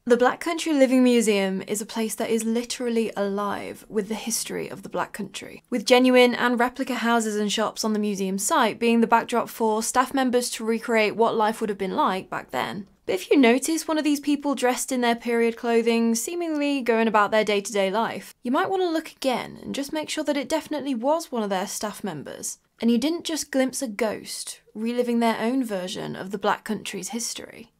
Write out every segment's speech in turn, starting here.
The Black Country Living Museum is a place that is literally alive with the history of the Black Country, with genuine and replica houses and shops on the museum site being the backdrop for staff members to recreate what life would have been like back then. But if you notice one of these people dressed in their period clothing, seemingly going about their day-to-day life, you might want to look again and just make sure that it definitely was one of their staff members, and you didn't just glimpse a ghost reliving their own version of the Black Country's history.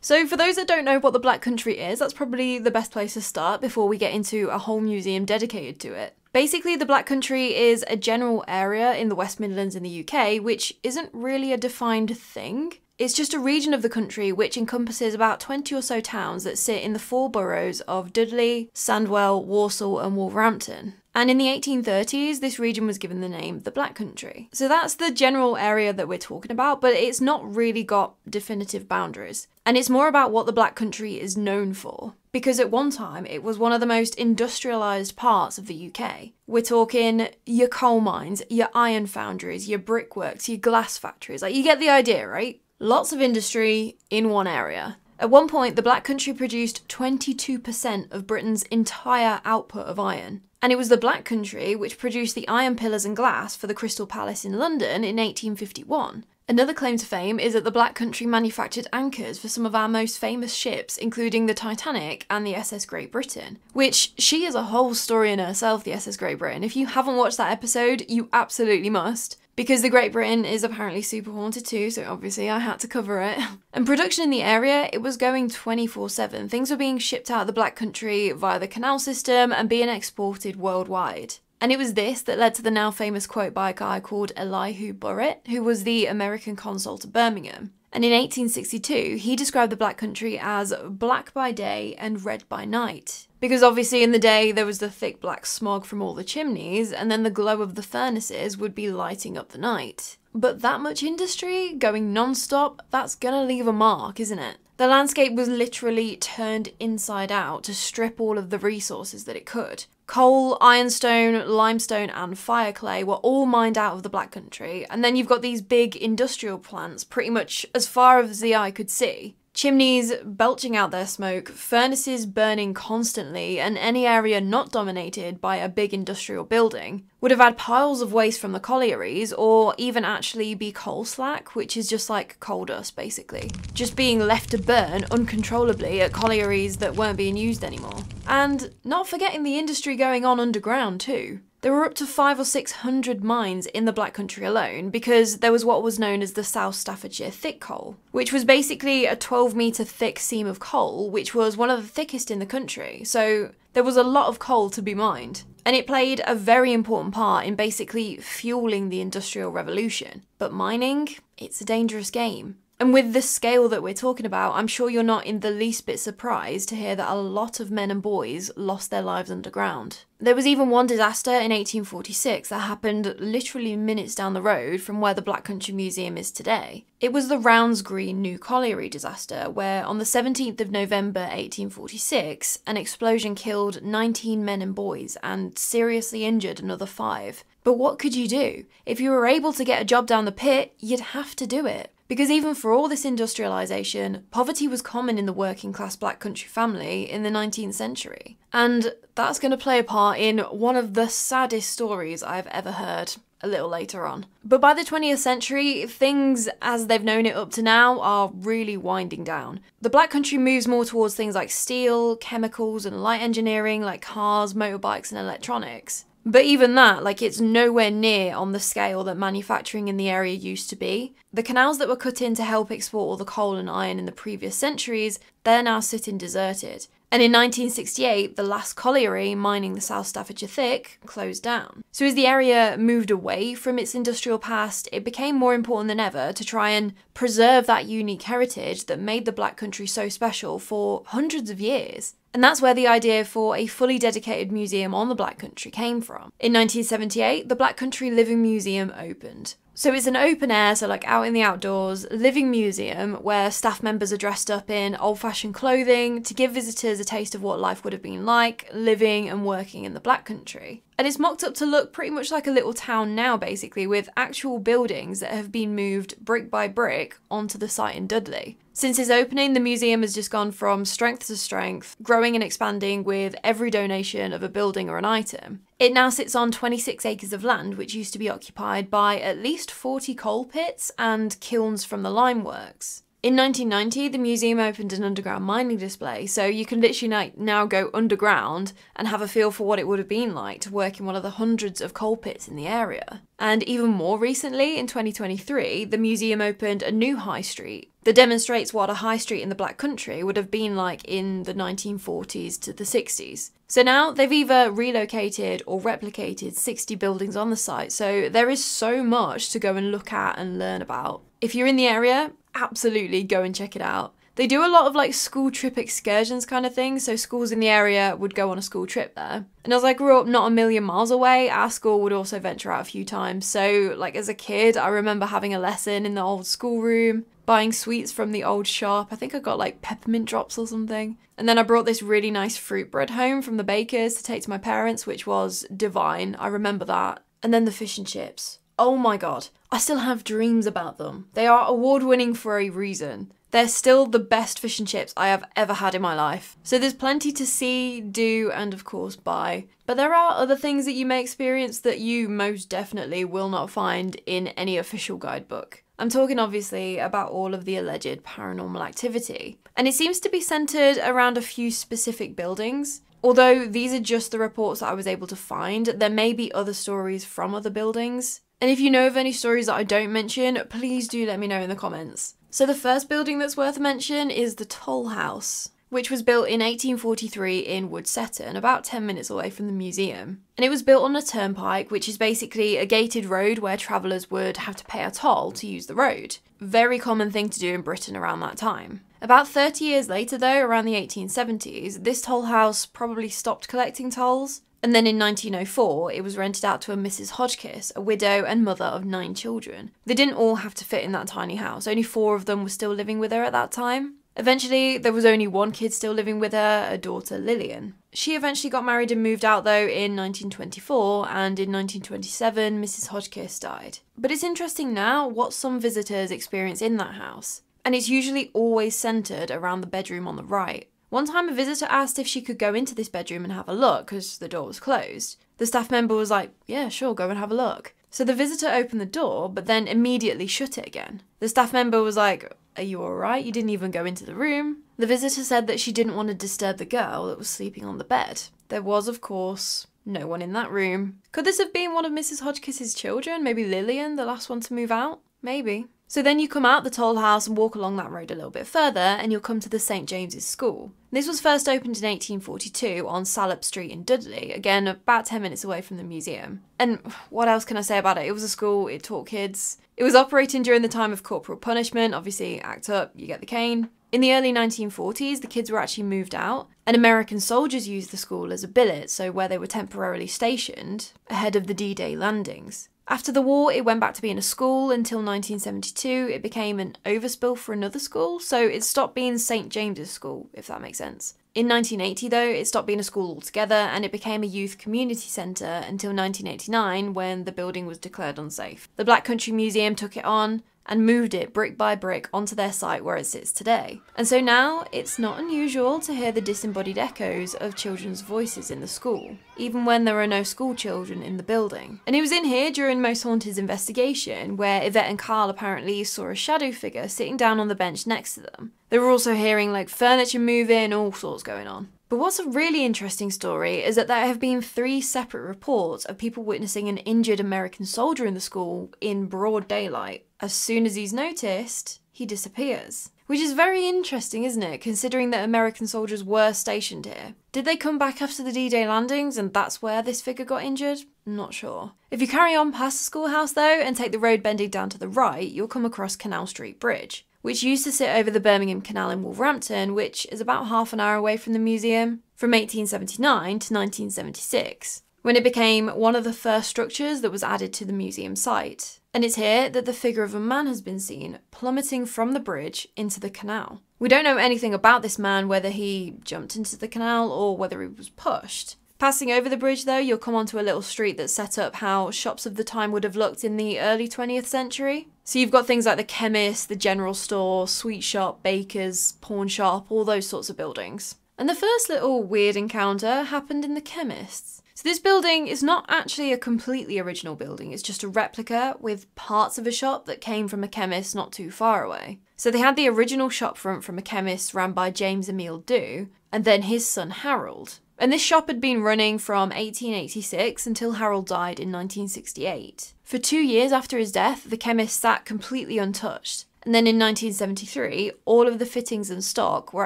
So for those that don't know what the Black Country is, that's probably the best place to start before we get into a whole museum dedicated to it. Basically, the Black Country is a general area in the West Midlands in the UK, which isn't really a defined thing. It's just a region of the country which encompasses about 20 or so towns that sit in the 4 boroughs of Dudley, Sandwell, Walsall and Wolverhampton. And in the 1830s, this region was given the name the Black Country. So that's the general area that we're talking about, but it's not really got definitive boundaries. And it's more about what the Black Country is known for. Because at one time, it was one of the most industrialised parts of the UK. We're talking your coal mines, your iron foundries, your brickworks, your glass factories. Like, you get the idea, right? Lots of industry in one area. At one point, the Black Country produced 22% of Britain's entire output of iron. And it was the Black Country which produced the iron pillars and glass for the Crystal Palace in London in 1851. Another claim to fame is that the Black Country manufactured anchors for some of our most famous ships, including the Titanic and the SS Great Britain. Which, she is a whole story in herself, the SS Great Britain. If you haven't watched that episode, you absolutely must. Because the Great Britain is apparently super haunted too, so obviously I had to cover it. And production in the area, it was going 24/7. Things were being shipped out of the Black Country via the canal system and being exported worldwide. And it was this that led to the now famous quote by a guy called Elihu Burritt, who was the American consul to Birmingham. And in 1862, he described the Black Country as black by day and red by night. Because obviously in the day there was the thick black smog from all the chimneys, and then the glow of the furnaces would be lighting up the night. But that much industry going non-stop, that's gonna leave a mark, isn't it? The landscape was literally turned inside out to strip all of the resources that it could. Coal, ironstone, limestone and fireclay were all mined out of the Black Country, and then you've got these big industrial plants pretty much as far as the eye could see. Chimneys belching out their smoke, furnaces burning constantly, and any area not dominated by a big industrial building would have had piles of waste from the collieries, or even actually be coal slack, which is just like coal dust basically, just being left to burn uncontrollably at collieries that weren't being used anymore. And not forgetting the industry going on underground too. There were up to 500 or 600 mines in the Black Country alone, because there was what was known as the South Staffordshire thick coal, which was basically a 12-metre thick seam of coal, which was one of the thickest in the country, so there was a lot of coal to be mined. And it played a very important part in basically fueling the Industrial Revolution. But mining, it's a dangerous game. And with the scale that we're talking about, I'm sure you're not in the least bit surprised to hear that a lot of men and boys lost their lives underground. There was even one disaster in 1846 that happened literally minutes down the road from where the Black Country Museum is today. It was the Rounds Green New Colliery disaster, where on the 17th of November 1846, an explosion killed 19 men and boys and seriously injured another 5. But what could you do? If you were able to get a job down the pit, you'd have to do it. Because even for all this industrialisation, poverty was common in the working class Black Country family in the 19th century. And that's going to play a part in one of the saddest stories I've ever heard a little later on. But by the 20th century, things as they've known it up to now are really winding down. The Black Country moves more towards things like steel, chemicals and light engineering like cars, motorbikes and electronics. But even that, like, it's nowhere near on the scale that manufacturing in the area used to be. The canals that were cut in to help export all the coal and iron in the previous centuries, they're now sitting deserted. And in 1968, the last colliery mining the South Staffordshire thick closed down. So as the area moved away from its industrial past, it became more important than ever to try and preserve that unique heritage that made the Black Country so special for hundreds of years. And that's where the idea for a fully dedicated museum on the Black Country came from. In 1978, the Black Country Living Museum opened. So it's an open air, so like out in the outdoors, living museum where staff members are dressed up in old-fashioned clothing to give visitors a taste of what life would have been like living and working in the Black Country. And it's mocked up to look pretty much like a little town now, basically, with actual buildings that have been moved brick by brick onto the site in Dudley. Since its opening, the museum has just gone from strength to strength, growing and expanding with every donation of a building or an item. It now sits on 26 acres of land, which used to be occupied by at least 40 coal pits and kilns from the lime works. In 1990, the museum opened an underground mining display, so you can literally now go underground and have a feel for what it would have been like to work in one of the hundreds of coal pits in the area. And even more recently, in 2023, the museum opened a new high street that demonstrates what a high street in the Black Country would have been like in the 1940s to the 60s. So now they've either relocated or replicated 60 buildings on the site, so there is so much to go and look at and learn about. If you're in the area, absolutely go and check it out. They do a lot of like school trip excursions kind of thing, so schools in the area would go on a school trip there. And as I grew up not a million miles away, our school would also venture out a few times. So like as a kid, I remember having a lesson in the old schoolroom, buying sweets from the old shop. I think I got like peppermint drops or something. And then I brought this really nice fruit bread home from the baker's to take to my parents, which was divine. I remember that. And then the fish and chips. Oh my god, I still have dreams about them. They are award-winning for a reason. They're still the best fish and chips I have ever had in my life. So there's plenty to see, do, and of course buy. But there are other things that you may experience that you most definitely will not find in any official guidebook. I'm talking obviously about all of the alleged paranormal activity. And it seems to be centered around a few specific buildings. Although these are just the reports that I was able to find, there may be other stories from other buildings. And if you know of any stories that I don't mention, please do let me know in the comments. So the first building that's worth a mention is the Toll House, which was built in 1843 in Woodsetton, about 10 minutes away from the museum. And it was built on a turnpike, which is basically a gated road where travellers would have to pay a toll to use the road. Very common thing to do in Britain around that time. About 30 years later though, around the 1870s, this toll house probably stopped collecting tolls. And then in 1904, it was rented out to a Mrs. Hodgkiss, a widow and mother of 9 children. They didn't all have to fit in that tiny house. Only 4 of them were still living with her at that time. Eventually, there was only 1 kid still living with her, a daughter, Lillian. She eventually got married and moved out though in 1924, and in 1927, Mrs. Hodgkiss died. But it's interesting now what some visitors experience in that house. And it's usually always centred around the bedroom on the right. One time a visitor asked if she could go into this bedroom and have a look because the door was closed. The staff member was like, yeah, sure, go and have a look. So the visitor opened the door, but then immediately shut it again. The staff member was like, are you alright? You didn't even go into the room. The visitor said that she didn't want to disturb the girl that was sleeping on the bed. There was, of course, no one in that room. Could this have been one of Mrs. Hodgkiss's children? Maybe Lillian, the last one to move out? Maybe. So then you come out the toll house and walk along that road a little bit further and you'll come to the St. James's School. This was first opened in 1842 on Salop Street in Dudley, again about 10 minutes away from the museum. And what else can I say about it? It was a school, it taught kids. It was operating during the time of corporal punishment, obviously act up, you get the cane. In the early 1940s, the kids were actually moved out, and American soldiers used the school as a billet, so where they were temporarily stationed ahead of the D-Day landings. After the war, it went back to being a school until 1972. It became an overspill for another school, so it stopped being St. James's School, if that makes sense. In 1980 though, it stopped being a school altogether and it became a youth community centre until 1989 when the building was declared unsafe. The Black Country Museum took it on and moved it brick by brick onto their site where it sits today. And so now, it's not unusual to hear the disembodied echoes of children's voices in the school, even when there are no school children in the building. And it was in here during Most Haunted's investigation where Yvette and Carl apparently saw a shadow figure sitting down on the bench next to them. They were also hearing like furniture moving, all sorts going on. But what's a really interesting story is that there have been 3 separate reports of people witnessing an injured American soldier in the school in broad daylight. As soon as he's noticed, he disappears. Which is very interesting, isn't it, considering that American soldiers were stationed here. Did they come back after the D-Day landings and that's where this figure got injured? Not sure. If you carry on past the schoolhouse though and take the road bending down to the right, you'll come across Canal Street Bridge, which used to sit over the Birmingham Canal in Wolverhampton, which is about half an hour away from the museum, from 1879 to 1976, when it became one of the first structures that was added to the museum site. And it's here that the figure of a man has been seen plummeting from the bridge into the canal. We don't know anything about this man, whether he jumped into the canal or whether he was pushed, Passing over the bridge though, you'll come onto a little street that's set up how shops of the time would have looked in the early 20th century. So you've got things like the chemist, the general store, sweet shop, bakers, pawn shop, all those sorts of buildings. And the first little weird encounter happened in the chemist's. So this building is not actually a completely original building, it's just a replica with parts of a shop that came from a chemist not too far away. So they had the original shop front from a chemist ran by James Emile Dew, and then his son Harold. And this shop had been running from 1886 until Harold died in 1968. For 2 years after his death, the chemist sat completely untouched. And then in 1973, all of the fittings and stock were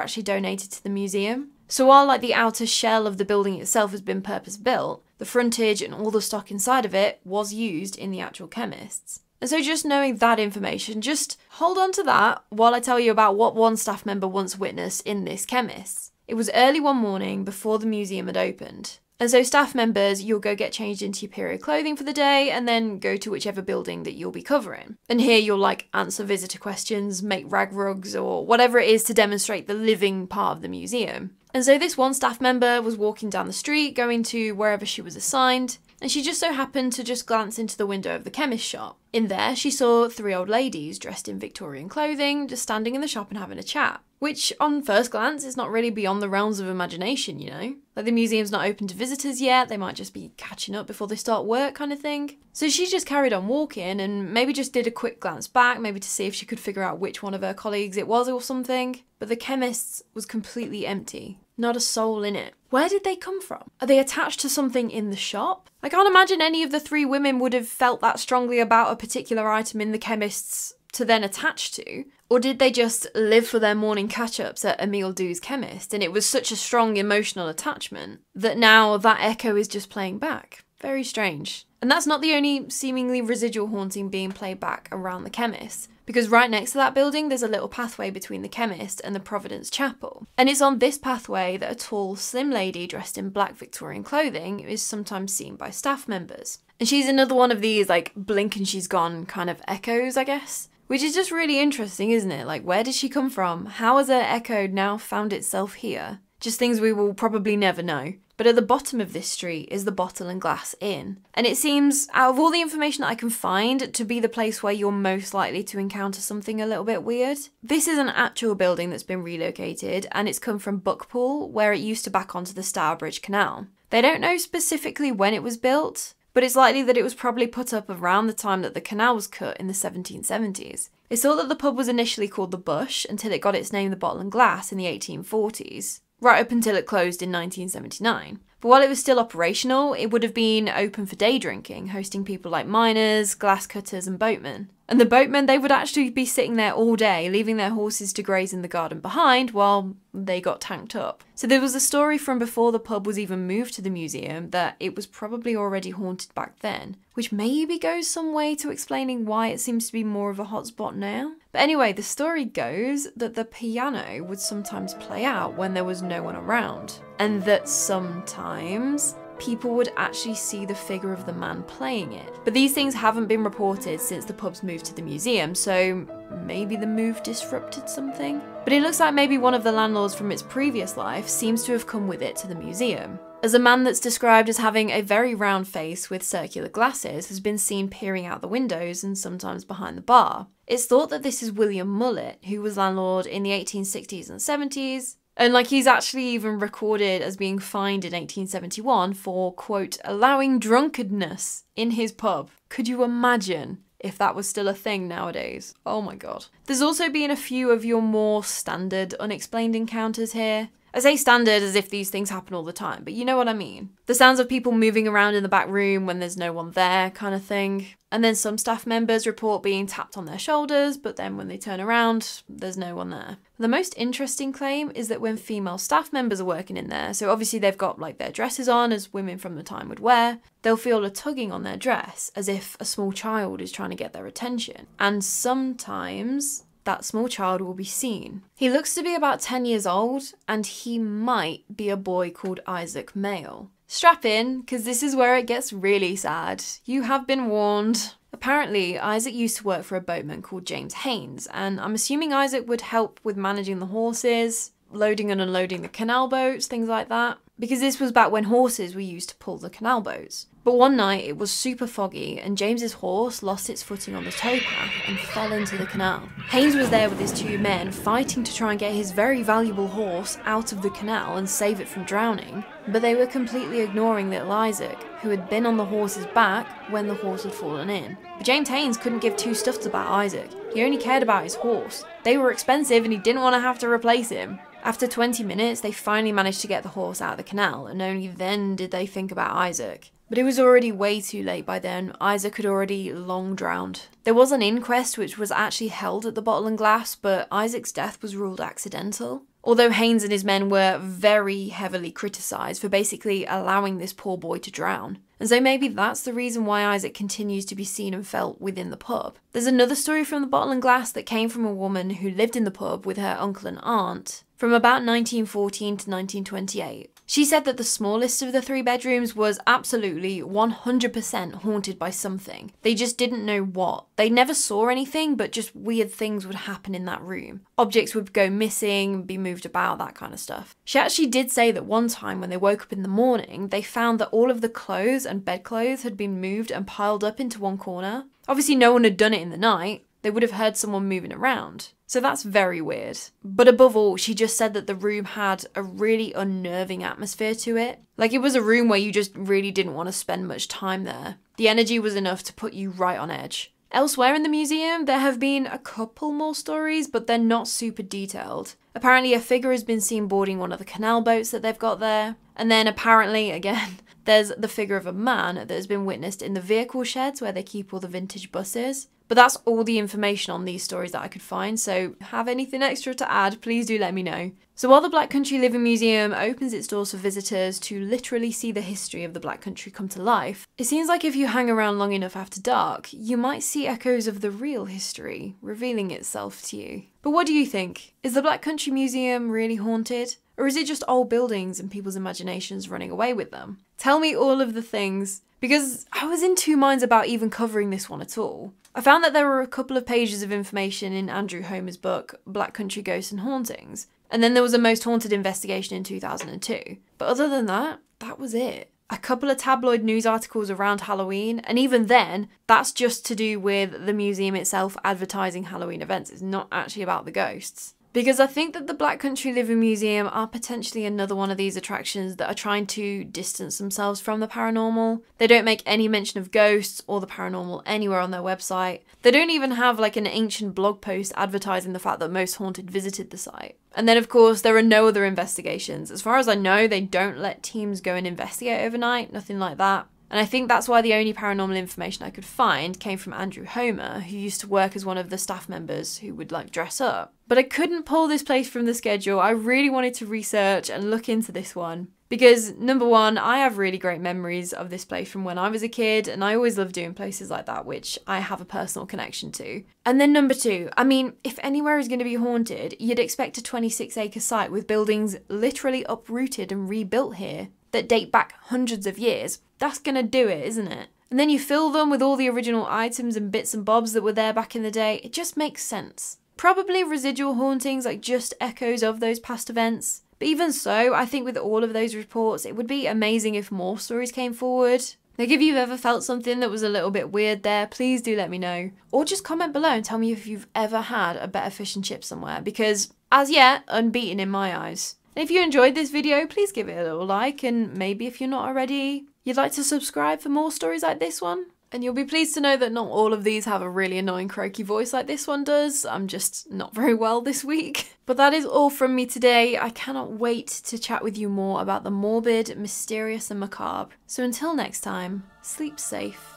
actually donated to the museum. So while like the outer shell of the building itself has been purpose-built, the frontage and all the stock inside of it was used in the actual chemists. And so just knowing that information, just hold on to that while I tell you about what one staff member once witnessed in this chemist's. It was early one morning before the museum had opened. And so staff members, you'll go get changed into your period clothing for the day and then go to whichever building that you'll be covering. And here you'll like answer visitor questions, make rag rugs or whatever it is to demonstrate the living part of the museum. And so this one staff member was walking down the street going to wherever she was assigned, and she just so happened to just glance into the window of the chemist shop. In there she saw 3 old ladies dressed in Victorian clothing just standing in the shop and having a chat. Which, on first glance, is not really beyond the realms of imagination, you know? Like, the museum's not open to visitors yet, they might just be catching up before they start work kind of thing. So she just carried on walking and maybe just did a quick glance back, maybe to see if she could figure out which one of her colleagues it was or something. But the chemist's was completely empty. Not a soul in it. Where did they come from? Are they attached to something in the shop? I can't imagine any of the 3 women would have felt that strongly about a particular item in the chemist's to then attach to. Or did they just live for their morning catch-ups at Emile Dew's chemist and it was such a strong emotional attachment that now that echo is just playing back? Very strange. And that's not the only seemingly residual haunting being played back around the chemist, because right next to that building there's a little pathway between the chemist and the Providence Chapel. And it's on this pathway that a tall, slim lady dressed in black Victorian clothing is sometimes seen by staff members. And she's another one of these like blink and she's gone kind of echoes, I guess. Which is just really interesting, isn't it? Like, where did she come from? How has her echo now found itself here? Just things we will probably never know. But at the bottom of this street is the Bottle and Glass Inn. And it seems, out of all the information that I can find, to be the place where you're most likely to encounter something a little bit weird. This is an actual building that's been relocated, and it's come from Buckpool, where it used to back onto the Stourbridge Canal. They don't know specifically when it was built, but it's likely that it was probably put up around the time that the canal was cut in the 1770s. It's thought that the pub was initially called the Bush until it got its name the Bottle and Glass in the 1840s, right up until it closed in 1979. But while it was still operational, it would have been open for day drinking, hosting people like miners, glass cutters and boatmen. And the boatmen, they would actually be sitting there all day, leaving their horses to graze in the garden behind while they got tanked up. So there was a story from before the pub was even moved to the museum that it was probably already haunted back then, which maybe goes some way to explaining why it seems to be more of a hotspot now. But anyway, the story goes that the piano would sometimes play out when there was no one around, and that sometimes people would actually see the figure of the man playing it. But these things haven't been reported since the pub's moved to the museum, so maybe the move disrupted something? But it looks like maybe one of the landlords from its previous life seems to have come with it to the museum, as a man that's described as having a very round face with circular glasses has been seen peering out the windows and sometimes behind the bar. It's thought that this is William Mullet, who was landlord in the 1860s and 70s, and like he's actually even recorded as being fined in 1871 for, quote, allowing drunkenness in his pub. Could you imagine if that was still a thing nowadays? Oh my god. There's also been a few of your more standard unexplained encounters here. I say standard as if these things happen all the time, but you know what I mean. The sounds of people moving around in the back room when there's no one there kind of thing. And then some staff members report being tapped on their shoulders, but then when they turn around, there's no one there. The most interesting claim is that when female staff members are working in there, so obviously they've got like their dresses on as women from the time would wear, they'll feel a tugging on their dress as if a small child is trying to get their attention. And sometimes that small child will be seen. He looks to be about 10 years old, and he might be a boy called Isaac Mayle. Strap in, because this is where it gets really sad. You have been warned. Apparently, Isaac used to work for a boatman called James Haynes, and I'm assuming Isaac would help with managing the horses, loading and unloading the canal boats, things like that. because this was back when horses were used to pull the canal boats. But one night it was super foggy and James's horse lost its footing on the towpath and fell into the canal. Haynes was there with his 2 men fighting to try and get his very valuable horse out of the canal and save it from drowning, but they were completely ignoring little Isaac, who had been on the horse's back when the horse had fallen in. But James Haynes couldn't give 2 stuffs about Isaac. He only cared about his horse. They were expensive and he didn't want to have to replace him. After 20 minutes, they finally managed to get the horse out of the canal, and only then did they think about Isaac. But it was already way too late by then. Isaac had already long drowned. There was an inquest which was actually held at the Bottle and Glass, but Isaac's death was ruled accidental. Although Haynes and his men were very heavily criticised for basically allowing this poor boy to drown. And so maybe that's the reason why Isaac continues to be seen and felt within the pub. There's another story from the Bottle and Glass that came from a woman who lived in the pub with her uncle and aunt from about 1914 to 1928. She said that the smallest of the 3 bedrooms was absolutely 100% haunted by something. They just didn't know what. They never saw anything, but just weird things would happen in that room. Objects would go missing, be moved about, that kind of stuff. She actually did say that one time when they woke up in the morning, they found that all of the clothes and bedclothes had been moved and piled up into one corner. Obviously no one had done it in the night. They would have heard someone moving around. So that's very weird. But above all, she just said that the room had a really unnerving atmosphere to it. Like it was a room where you just really didn't want to spend much time there. The energy was enough to put you right on edge. Elsewhere in the museum, there have been a couple more stories, but they're not super detailed. Apparently a figure has been seen boarding one of the canal boats that they've got there. And then apparently, again, there's the figure of a man that has been witnessed in the vehicle sheds where they keep all the vintage buses. But that's all the information on these stories that I could find, so have anything extra to add, please do let me know. So while the Black Country Living Museum opens its doors for visitors to literally see the history of the Black Country come to life, it seems like if you hang around long enough after dark, you might see echoes of the real history revealing itself to you. But what do you think? Is the Black Country Museum really haunted? Or is it just old buildings and people's imaginations running away with them? Tell me all of the things, because I was in 2 minds about even covering this one at all. I found that there were a couple of pages of information in Andrew Homer's book, Black Country Ghosts and Hauntings, and then there was a Most Haunted investigation in 2002. But other than that, that was it. A couple of tabloid news articles around Halloween, and even then, that's just to do with the museum itself advertising Halloween events. It's not actually about the ghosts. Because I think that the Black Country Living Museum are potentially another one of these attractions that are trying to distance themselves from the paranormal. They don't make any mention of ghosts or the paranormal anywhere on their website. They don't even have like an ancient blog post advertising the fact that Most Haunted visited the site. And then of course there are no other investigations. As far as I know, they don't let teams go and investigate overnight, nothing like that. And I think that's why the only paranormal information I could find came from Andrew Homer, who used to work as one of the staff members who would like dress up. But I couldn't pull this place from the schedule. I really wanted to research and look into this one. Because number one, I have really great memories of this place from when I was a kid, and I always love doing places like that, which I have a personal connection to. And then number two, I mean, if anywhere is going to be haunted, you'd expect a 26-acre site with buildings literally uprooted and rebuilt here that date back hundreds of years. That's gonna do it, isn't it? And then you fill them with all the original items and bits and bobs that were there back in the day. It just makes sense. Probably residual hauntings, like just echoes of those past events. But even so, I think with all of those reports, it would be amazing if more stories came forward. Like if you've ever felt something that was a little bit weird there, please do let me know. Or just comment below and tell me if you've ever had a better fish and chip somewhere, because as yet, unbeaten in my eyes. And if you enjoyed this video, please give it a little like, and maybe if you're not already, you'd like to subscribe for more stories like this one. And you'll be pleased to know that not all of these have a really annoying croaky voice like this one does. I'm just not very well this week. But that is all from me today. I cannot wait to chat with you more about the morbid, mysterious and macabre. So until next time, sleep safe.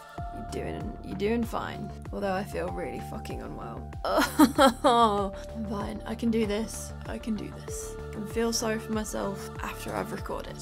You're doing fine. Although I feel really fucking unwell. I'm fine. I can do this. I can feel sorry for myself after I've recorded.